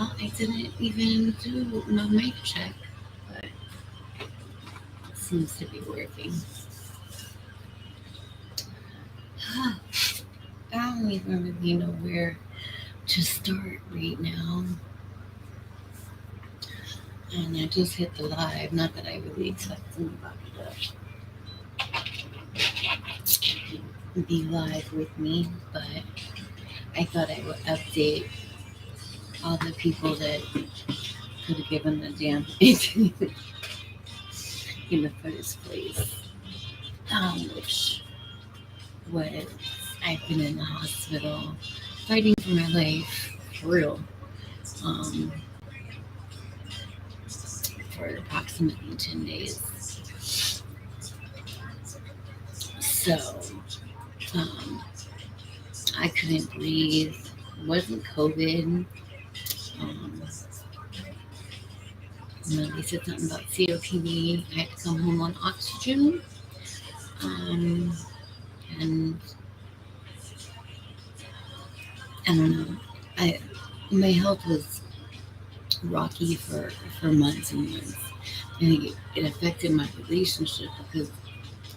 Well, I didn't even do no mic check, but it seems to be working. I don't even really know where to start right now. And I just hit the live. Not that I really expect anybody to be live with me, but I thought I would update all the people that could have given the damn in the first place. Which was I've been in the hospital fighting for my life, for real, um, for approximately 10 days. So um, I couldn't breathe. It wasn't COVID. They said something about COPD. I had to come home on oxygen. Um, and I don't know. I My health was rocky for months and months, and it affected my relationship because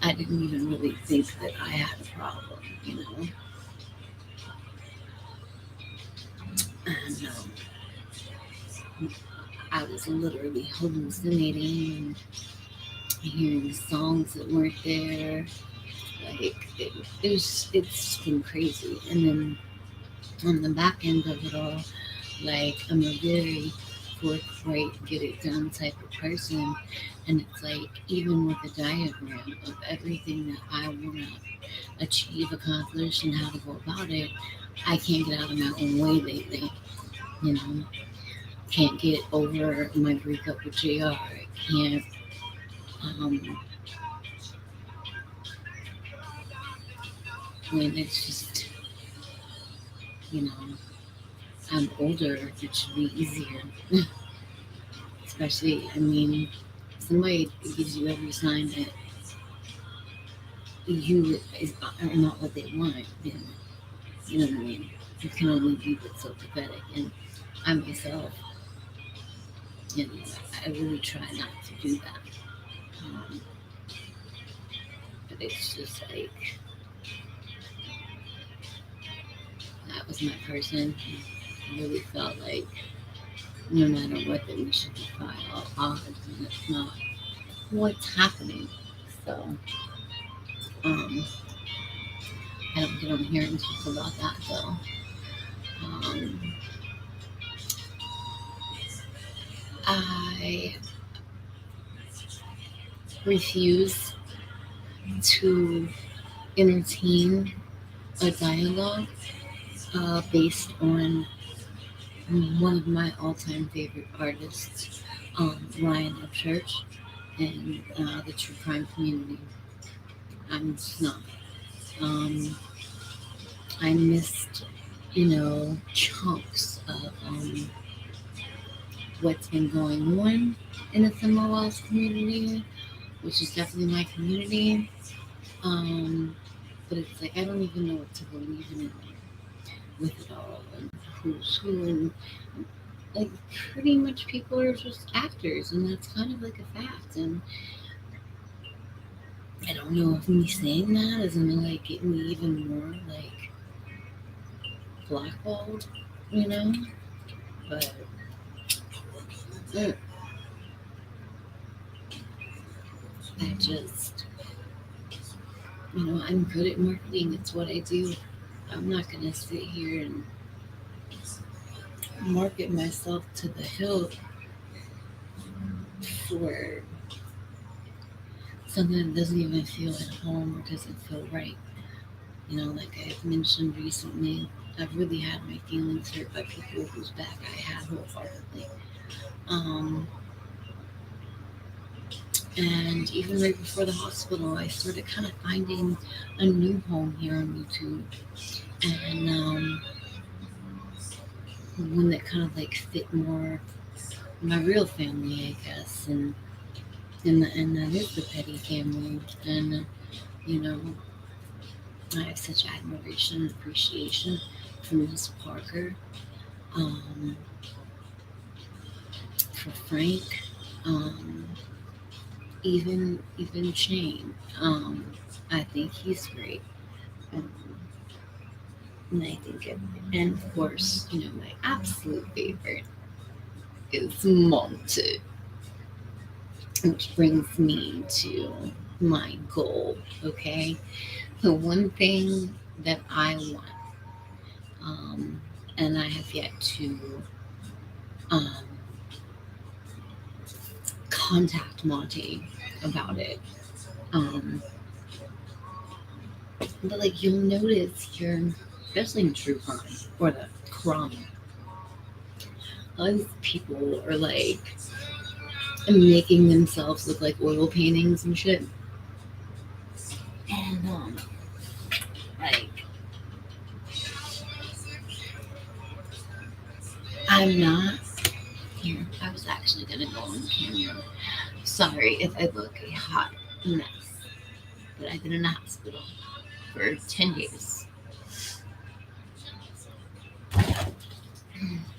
I didn't even really think that I had a problem, you know. And I was literally hallucinating and hearing songs that weren't there. Like it's been crazy. And then on the back end of it all, like I'm a very forthright, get it done type of person, and it's like even with a diagram of everything that I want to achieve, accomplish, and how to go about it, I can't get out of my own way lately. You know, can't get over my breakup with JR. I can't. Um, when it's just, you know, I'm older, it should be easier. Especially, I mean, somebody gives you every sign that you are not what they want, then you know what I mean. You can only be but so pathetic, and I myself, you know, I really try not to do that. Um, but it's just like that was my person. I really felt like no matter what, that we should defy all odds, and that's not what's happening. So um, I don't get on here and talk about that though. Um, I refuse to entertain a dialogue based on one of my all-time favorite artists, Ryan Upchurch, and the true crime community. I'm just not. Um, I missed, chunks of what's been going on in the Summer Wells community, which is definitely my community. Um, but it's like I don't even know what to believe in anymore with it all, and who's who, and like pretty much people are just actors, and that's kind of like a fact. And I don't know if me saying that is gonna like get me even more like blackballed, you know. But mm, I just, I'm good at marketing. It's what I do. I'm not gonna sit here and market myself to the hilt for something that doesn't even feel at home or doesn't feel right. Like I've mentioned recently, I've really had my feelings hurt by people whose back I had wholeheartedly. Um, and even right before the hospital, I started kind of finding a new home here on YouTube, and one that kind of like fit more my real family, I guess, and that is the Petty family, and you know, I have such admiration and appreciation for Miss Parker. Um, for Frank, um, even Shane. I think he's great. Um, and I think it, and of course, my absolute favorite is Monty, which brings me to my goal. Okay, the one thing that I want, um, and I have yet to um, contact Monty about it. Um, but like you'll notice here, especially in true crime or the crime, a lot of these people are like making themselves look like oil paintings and shit. And like I'm not here. I was actually gonna go on camera. Sorry if I look a hot mess, but I've been in the hospital for 10 days.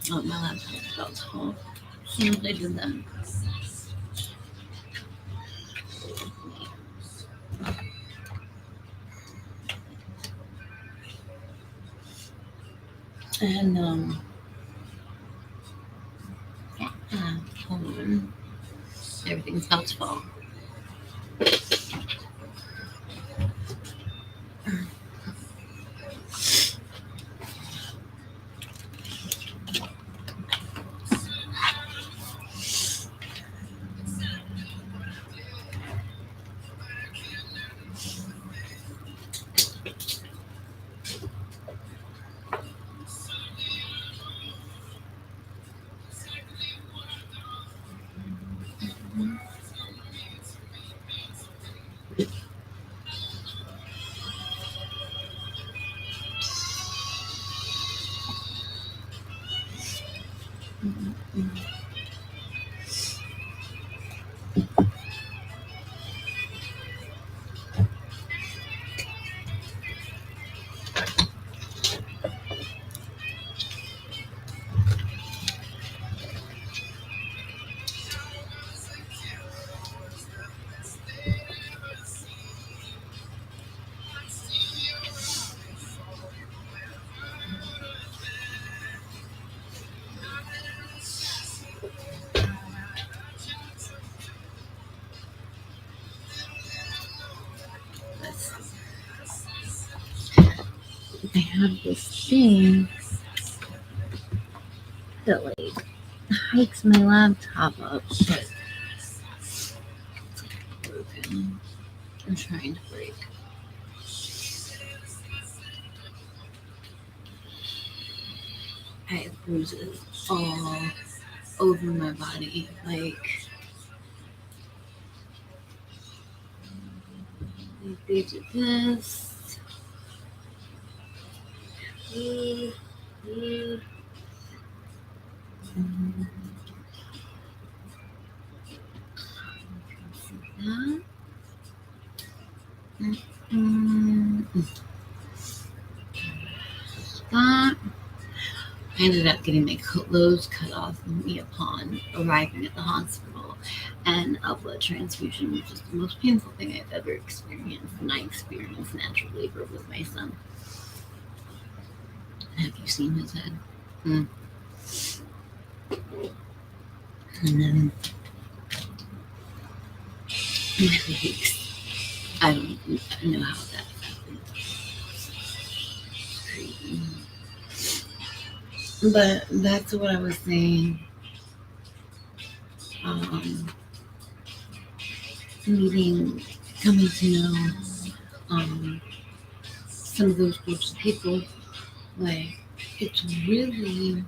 Oh, my laptop's about to fall. As soon as I did that. And hold on. Everything's about to fall. I have this thing that like hikes my laptop up, but it's broken. I'm trying to break. I have bruises all over my body. Like they did this. That. That. I ended up getting my clothes cut off of me upon arriving at the hospital, and a blood transfusion was just the most painful thing I've ever experienced. And I experienced natural labor with my son. Have you seen his head? And then my legs. I don't know how that happened. Crazy. But back to what I was saying. Coming to know some of those groups of people, like it's really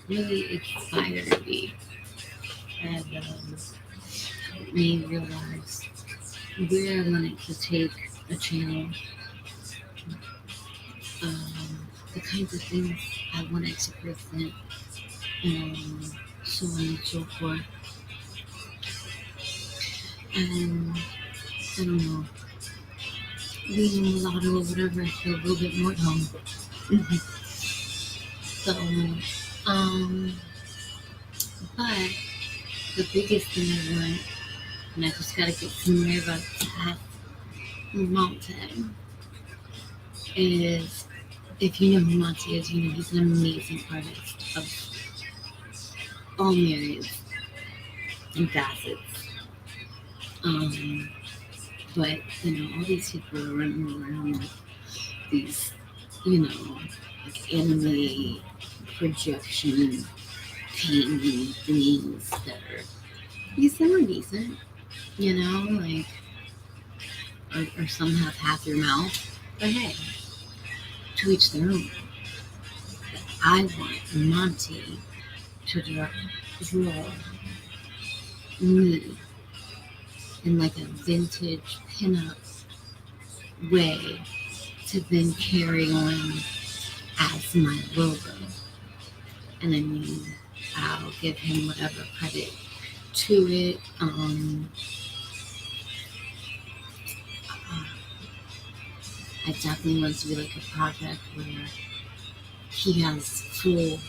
really inspired me and helped me realize where I wanted to take a channel, the kinds of things I wanted to present, and so on and so forth. And I don't know, reading a lot or whatever, I feel a little bit more at home. Mhm. So, um, but the biggest thing I want, and I just gotta get somewhere about that mountain, is if you know who Monty is, you know he's an amazing artist of all myriads and facets. Um, but all these people are running around with these, you know, like anime projection painting things that are these some are decent, like or some have half your mouth. But hey, to each their own. I want Monty to draw me in like a vintage pinup way to then carry on as my logo. And I mean, I'll give him whatever credit to it. I definitely want it to be like a project where he has full,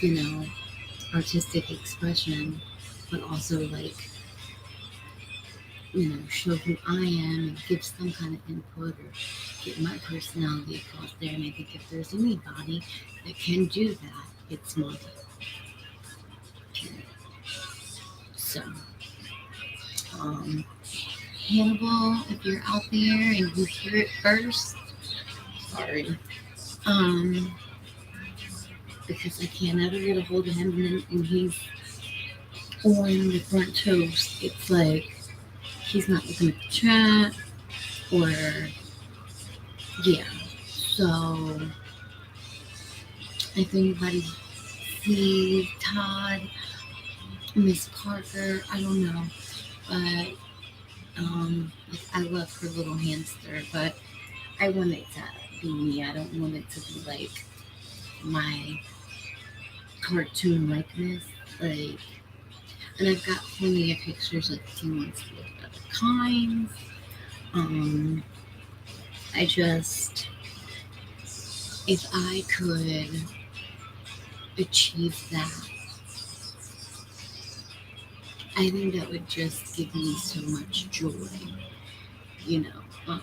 you know, artistic expression, but also like, show who I am and give some kind of input or get my personality across there. And I think if there's anybody that can do that, it's Monty. So, um, Hannibal, if you're out there and you hear it first, sorry. Um, because I can't ever get a hold of him and he's on the front toast. It's like he's not looking at the chat or yeah. So if anybody sees Todd, Miss Parker, I don't know, but like, I love her little hamster, but I want it to be me. I don't want it to be like my cartoon likeness, like. And I've got plenty of pictures of he wants to look at other kinds. Um, I just, if I could achieve that, I think that would just give me so much joy, you know, um,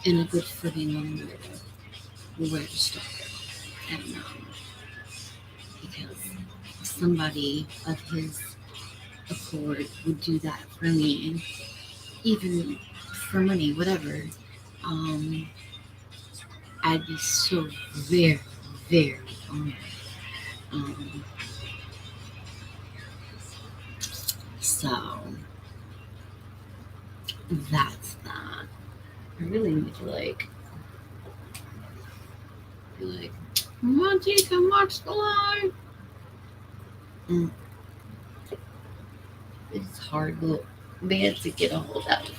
and a good footing on where to start. And because somebody of his accord would do that for me, even for money, whatever, um, I'd be so very, very honored. Um, so that's that. I really need to be like, Monty, come watch the live. Mm, it's hard little man to get a hold of.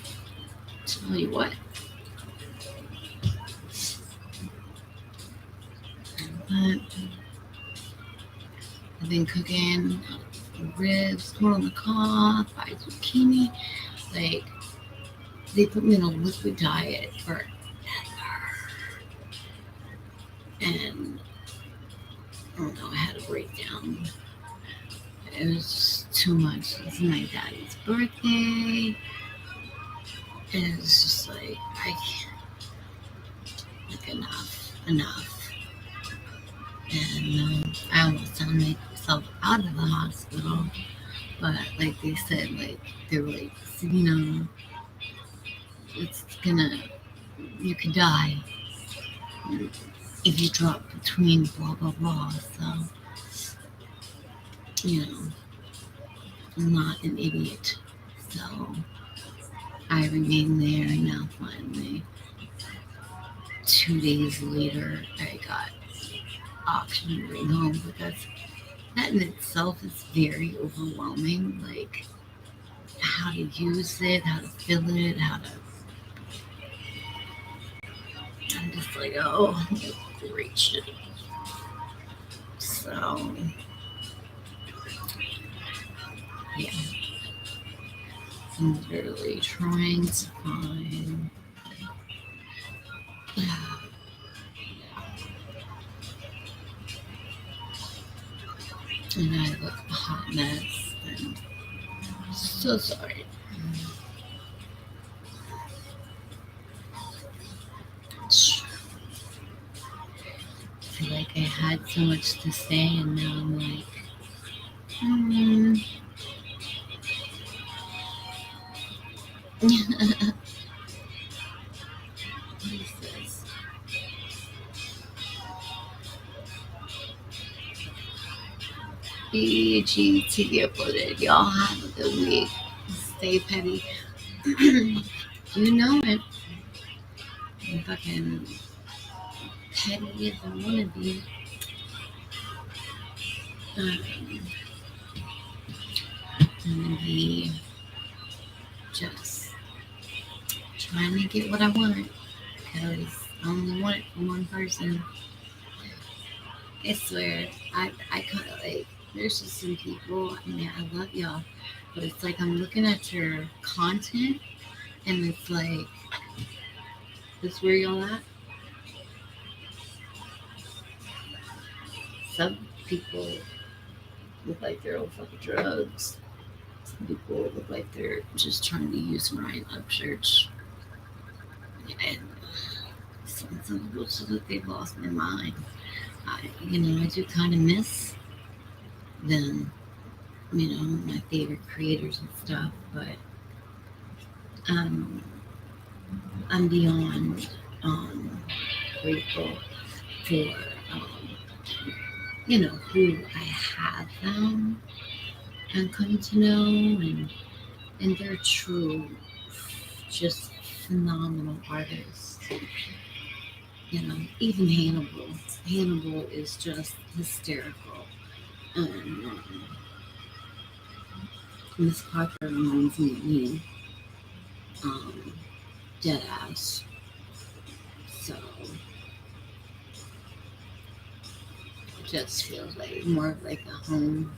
Tell you what. But I've been cooking ribs, corn on the cob, fried zucchini. Like, they put me on a liquid diet forever. And I don't know, I had a breakdown. It was just too much. It's my daddy's birthday. And it's just like, I can't, like, enough. And I almost done make myself out of the hospital. But like they said, like, they were like, it's gonna, you could die if you drop between blah, blah, blah. So, I'm not an idiot. So I remained there, and now finally, 2 days later, I got option to bring home because that in itself is very overwhelming. Like, how to use it, how to fill it, how to. I'm just like, oh, great shit. So, yeah, I'm literally trying to find look a hot mess. I'm so sorry. I feel like I had so much to say, and now I'm like, hmm. What is this? BGTV uploaded. Y'all have a good week. Stay petty. You know it. I'm fucking petty as I want to be. Um, I'm gonna be just trying to get what I want because I only want it from one person. I swear, I kind of like. There's just some people. I mean, I love y'all, but it's like I'm looking at your content, and it's like, this where y'all at? Some people look like they're on fucking drugs. Some people look like they're just trying to use my church. And some people just look like they've lost their mind. I do kind of miss them, my favorite creators and stuff, but um, I'm beyond grateful for, who I have found and come to know, and they're true, just phenomenal artists. Even Hannibal. Hannibal is just hysterical. Um, Miss Parker reminds me of me, um, dead ass. So it just feels like more of like a home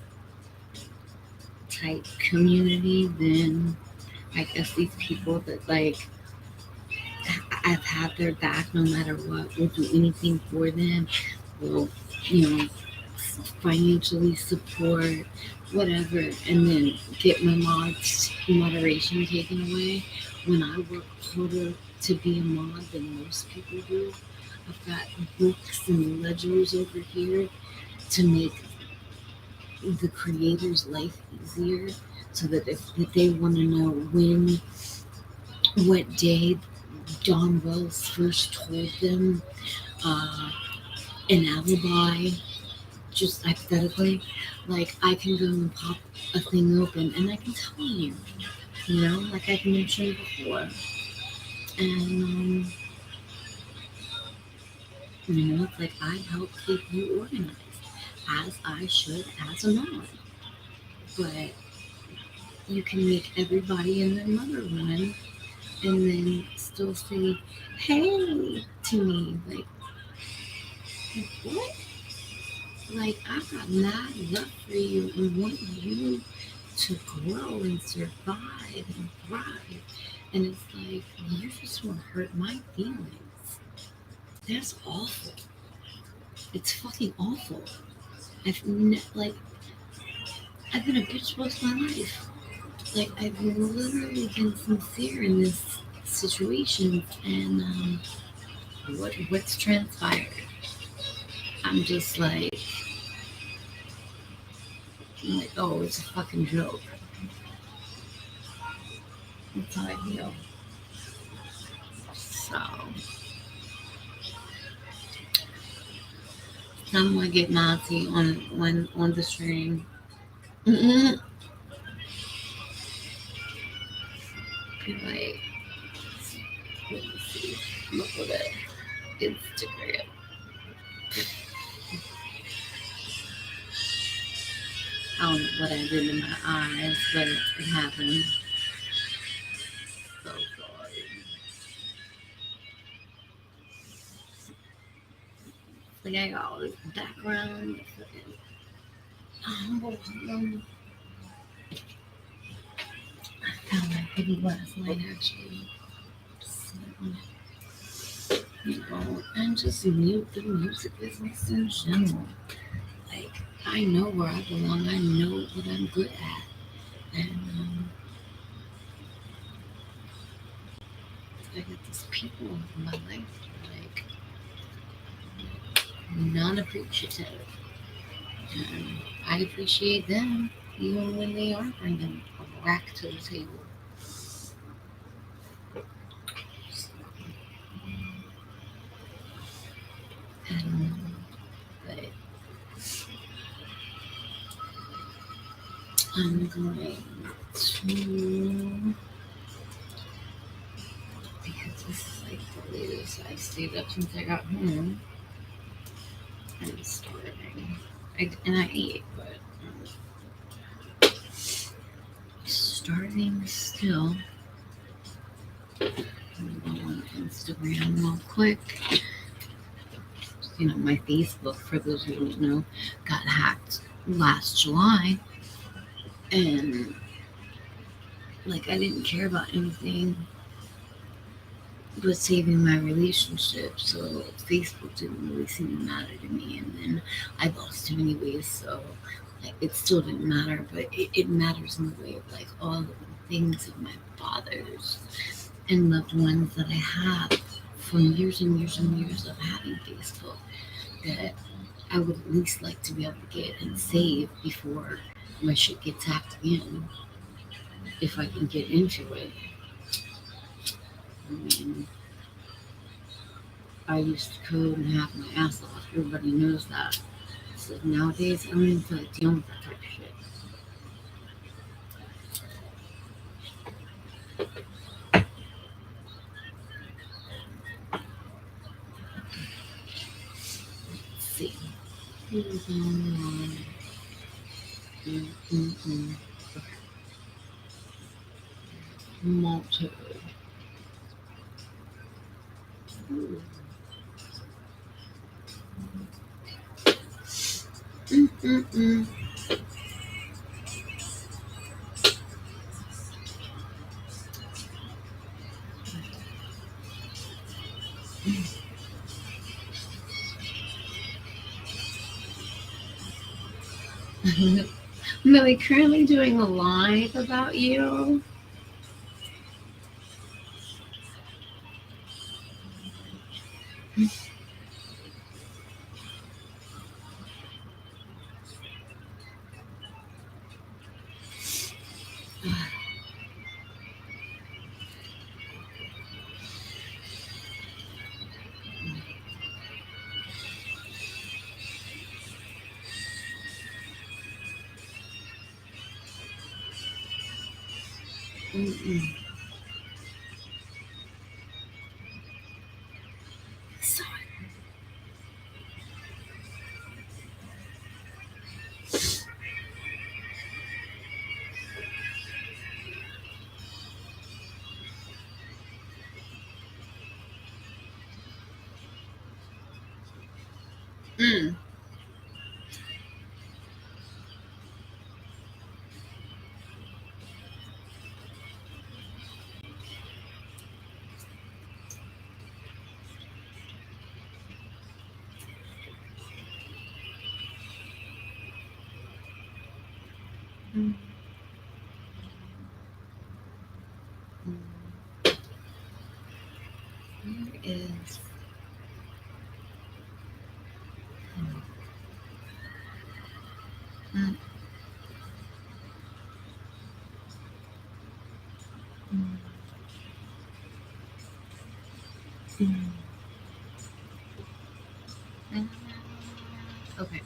type community than I guess these people that like I've had their back no matter what, will do anything for them, will, you know, financially support, whatever, and then get my moderation taken away when I work harder to be a mod than most people do. I've got books and ledgers over here to make the creator's life easier so that if they want to know what day Don Wells first told them uh, an alibi, just hypothetically, like I can go and pop a thing open and I can tell you, like I've mentioned before. And, it's like I help keep you organized, as I should as a mom. But you can make everybody and their mother run and then still say, hey, to me. Like what? Like, I got mad love for you and want you to grow and survive and thrive. And it's like, you just want to hurt my feelings. That's awful. It's fucking awful. Like, I've been a bitch most of my life. Like, I've literally been sincere in this situation, and what's transpired? I'm just like, oh, it's a fucking joke. That's how I feel. So, I'm gonna get Nazi on the stream. Mm-mm. Like, let me see. Look at that Instagram. I don't know what I did in my eyes, but it happened. So sorry. Like I got all this background. Um, I found my hoodie last night actually. So, and just mute the music business in general. Like I know where I belong. I know what I'm good at. And I got these people in my life that are like non appreciative. And I appreciate them even when they are bringing a rack to the table. And, but I'm going to, because this is like the latest I stayed up since I got home. I'm starving. And I ate, but I'm starving still. I'm going to go on Instagram real quick. You know, my Facebook, for those who don't know, got hacked last July. And, like, I didn't care about anything but saving my relationship. So Facebook didn't really seem to matter to me. And then I lost him anyways. So like, it still didn't matter. But it matters in the way of, like, all of the things of my fathers and loved ones that I have from years and years and years of having Facebook that I would at least like to be able to get and save before my shit gets hacked again, if I can get into it. I mean, I used to code and hack my ass off. Everybody knows that. So nowadays, I don't even feel like dealing with that type of shit. Let's see. Who's online? Mm-mm-mm. Okay. Malto. Ooh. Mm-mm-mm. Millie, currently doing a live about you. Mm-mm. Sorry. Mm. Mm. Where is? Mm. Mm. Mm. Okay.